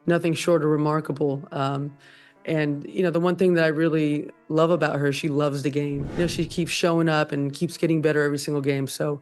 nothing short of remarkable. And, the one thing that I really love about her, she loves the game. She keeps showing up and keeps getting better every single game. So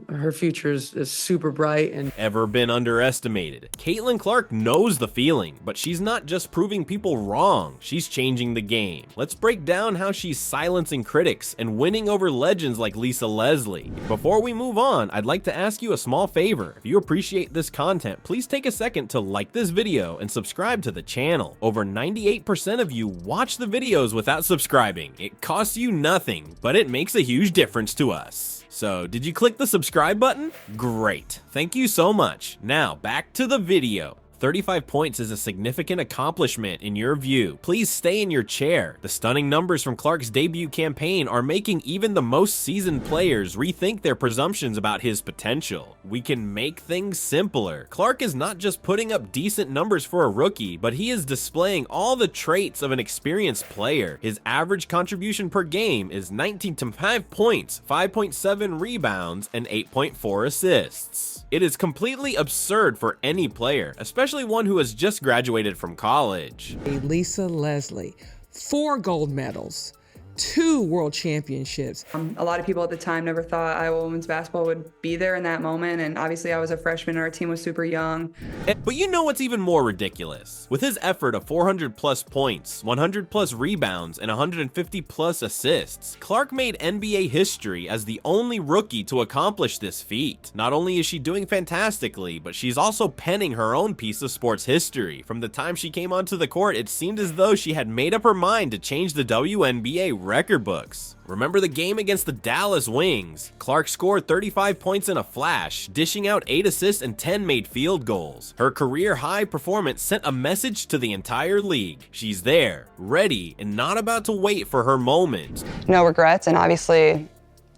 her future is super bright. And ever been underestimated? Caitlin Clark knows the feeling, but she's not just proving people wrong, she's changing the game. Let's break down how she's silencing critics and winning over legends like Lisa Leslie. Before we move on, I'd like to ask you a small favor. If you appreciate this content, please take a second to like this video and subscribe to the channel. Over 98% of you watch the videos without subscribing. It costs you nothing, but it makes a huge difference to us. So, did you click the subscribe button? Great. Thank you so much. Now, back to the video. 35 points is a significant accomplishment in your view. Please stay in your chair. The stunning numbers from Clark's debut campaign are making even the most seasoned players rethink their presumptions about his potential. We can make things simpler. Clark is not just putting up decent numbers for a rookie, but he is displaying all the traits of an experienced player. His average contribution per game is 19.5 points, 5.7 rebounds, and 8.4 assists. It is completely absurd for any player, especially one who has just graduated from college. Lisa Leslie, 4 gold medals, 2 world championships. A lot of people at the time never thought Iowa women's basketball would be there in that moment, and obviously I was a freshman and our team was super young. But you know what's even more ridiculous? With his effort of 400 plus points, 100 plus rebounds, and 150 plus assists, Clark made NBA history as the only rookie to accomplish this feat. Not only is she doing fantastically, but she's also penning her own piece of sports history. From the time she came onto the court, it seemed as though she had made up her mind to change the WNBA record books. Remember the game against the Dallas Wings? Clark scored 35 points in a flash, dishing out 8 assists and 10 made field goals. Her career high performance sent a message to the entire league. She's there, ready, and not about to wait for her moment. No regrets, and obviously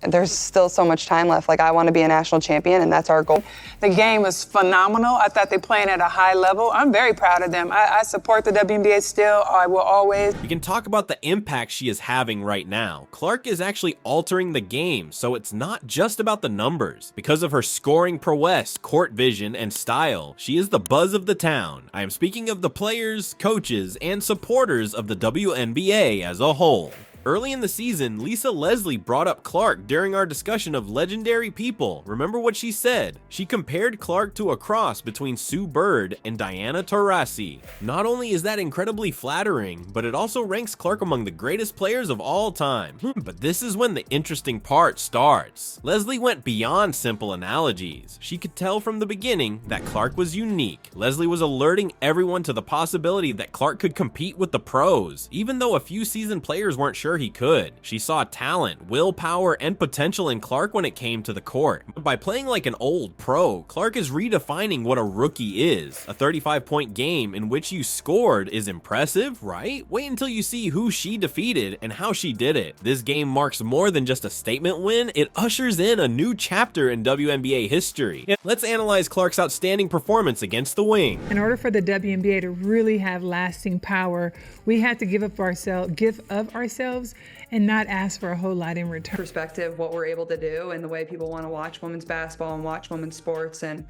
there's still so much time left. Like, I want to be a national champion, and that's our goal. The game was phenomenal. I thought they're playing at a high level. I'm very proud of them. I support the WNBA still. I will always. We can talk about the impact she is having right now. Clark is actually altering the game, so it's not just about the numbers. Because of her scoring prowess, court vision, and style, she is the buzz of the town. I am speaking of the players, coaches, and supporters of the WNBA as a whole. Early in the season, Lisa Leslie brought up Clark during our discussion of legendary people. Remember what she said? She compared Clark to a cross between Sue Bird and Diana Taurasi. Not only is that incredibly flattering, but it also ranks Clark among the greatest players of all time. But this is when the interesting part starts. Leslie went beyond simple analogies. She could tell from the beginning that Clark was unique. Leslie was alerting everyone to the possibility that Clark could compete with the pros, even though a few seasoned players weren't sure he could. She saw talent, willpower, and potential in Clark when it came to the court. By playing like an old pro, Clark is redefining what a rookie is. A 35-point game in which you scored is impressive, right? Wait until you see who she defeated and how she did it. This game marks more than just a statement win, it ushers in a new chapter in WNBA history. Let's analyze Clark's outstanding performance against the Wing. In order for the WNBA to really have lasting power, we had to give of ourselves and not ask for a whole lot in return. Perspective, what we're able to do, and the way people want to watch women's basketball and watch women's sports, and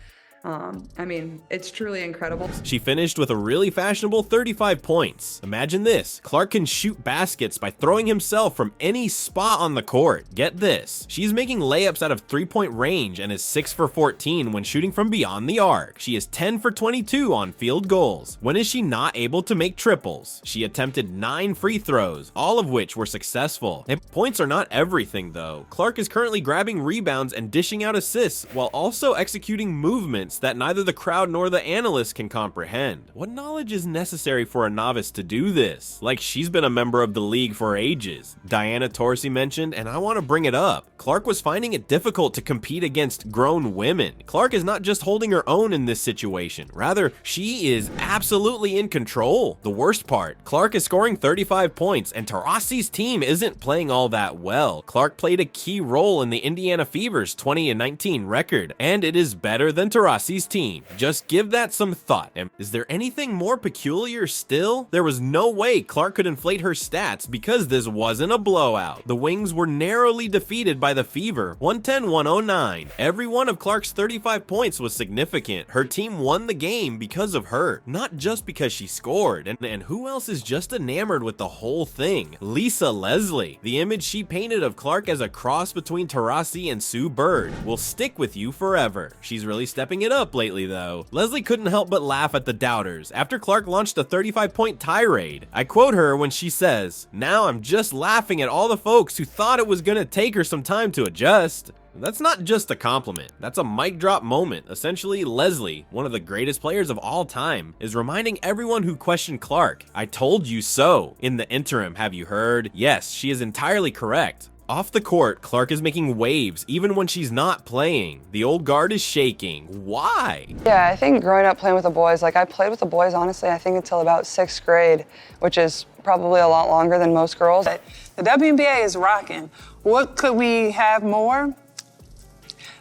I mean, it's truly incredible. She finished with a really fashionable 35 points. Imagine this, Clark can shoot baskets by throwing himself from any spot on the court. Get this, she's making layups out of 3-point range and is 6 for 14 when shooting from beyond the arc. She is 10 for 22 on field goals. When is she not able to make triples? She attempted 9 free throws, all of which were successful. And points are not everything though. Clark is currently grabbing rebounds and dishing out assists while also executing movements that neither the crowd nor the analysts can comprehend. What knowledge is necessary for a novice to do this? Like, she's been a member of the league for ages. Diana Taurasi mentioned, and I want to bring it up. Clark was finding it difficult to compete against grown women. Clark is not just holding her own in this situation. Rather, she is absolutely in control. The worst part, Clark is scoring 35 points and Taurasi's team isn't playing all that well. Clark played a key role in the Indiana Fever's 20-19 record, and it is better than Taurasi Taurasi's team. Just give that some thought. And is there anything more peculiar still? There was no way Clark could inflate her stats because this wasn't a blowout. The Wings were narrowly defeated by the Fever, 110-109. Every one of Clark's 35 points was significant. Her team won the game because of her, not just because she scored. And who else is just enamored with the whole thing? Lisa Leslie. The image she painted of Clark as a cross between Taurasi and Sue Bird will stick with you forever. She's really stepping it up lately though. Leslie couldn't help but laugh at the doubters after Clark launched a 35-point tirade. I quote her when she says, "Now I'm just laughing at all the folks who thought it was gonna take her some time to adjust." That's not just a compliment, that's a mic drop moment. Essentially, Leslie, one of the greatest players of all time, is reminding everyone who questioned Clark, "I told you so. In the interim, have you heard?" Yes, she is entirely correct. Off the court, Clark is making waves even when she's not playing. The old guard is shaking. Why? Yeah, I think growing up playing with the boys, like I played with the boys, honestly, I think until about 6th grade, which is probably a lot longer than most girls. The WNBA is rocking. What could we have more?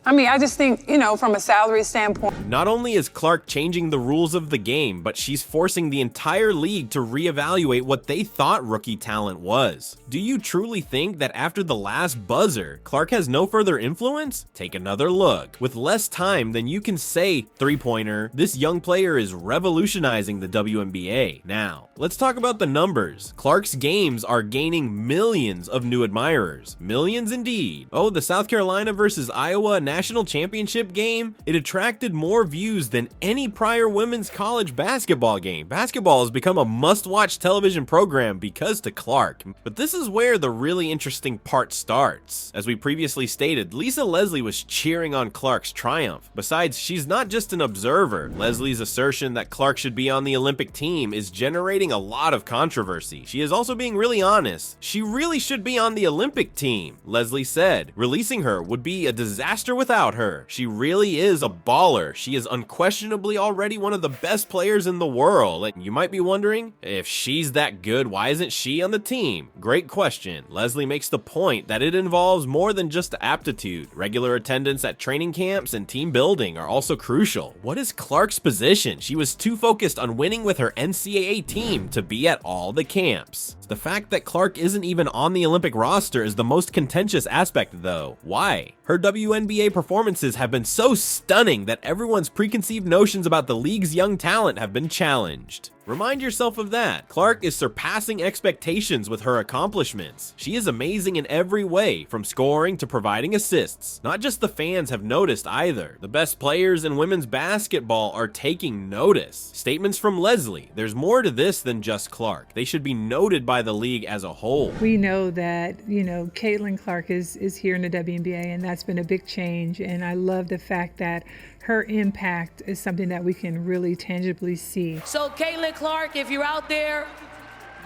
I mean, I just think, you know, from a salary standpoint. Not only is Clark changing the rules of the game, but she's forcing the entire league to reevaluate what they thought rookie talent was. Do you truly think that after the last buzzer, Clark has no further influence? Take another look. With less time than you can say three-pointer, this young player is revolutionizing the WNBA. Now, let's talk about the numbers. Clark's games are gaining millions of new admirers. Millions indeed. Oh, the South Carolina versus Iowa national championship game, it attracted more views than any prior women's college basketball game. Basketball has become a must-watch television program because to Clark. But this is where the really interesting part starts. As we previously stated, Lisa Leslie was cheering on Clark's triumph. Besides, she's not just an observer. Leslie's assertion that Clark should be on the Olympic team is generating a lot of controversy. She is also being really honest. She really should be on the Olympic team. Leslie said, releasing her would be a disaster without her. She really is a baller. She is unquestionably already one of the best players in the world. And you might be wondering, if she's that good, why isn't she on the team? Great question. Leslie makes the point that it involves more than just aptitude. Regular attendance at training camps and team building are also crucial. What is Clark's position? She was too focused on winning with her NCAA team to be at all the camps. The fact that Clark isn't even on the Olympic roster is the most contentious aspect though. Why? Her WNBA performances have been so stunning that everyone's preconceived notions about the league's young talent have been challenged. Remind yourself of that. Clark is surpassing expectations with her accomplishments. She is amazing in every way, from scoring to providing assists. Not just the fans have noticed either. The best players in women's basketball are taking notice. Statements from Leslie, there's more to this than just Clark. They should be noted by the league as a whole. We know that, Caitlin Clark is here in the WNBA, and that's been a big change. And I love the fact that her impact is something that we can really tangibly see. So Caitlin Clark, if you're out there,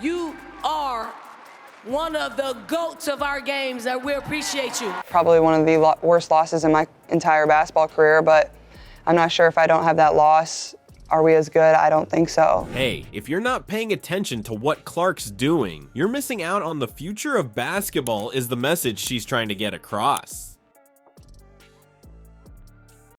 you are one of the GOATs of our games, and we appreciate you. Probably one of the worst losses in my entire basketball career, but I'm not sure if I don't have that loss, are we as good? I don't think so. Hey, if you're not paying attention to what Clark's doing, you're missing out on the future of basketball is the message she's trying to get across.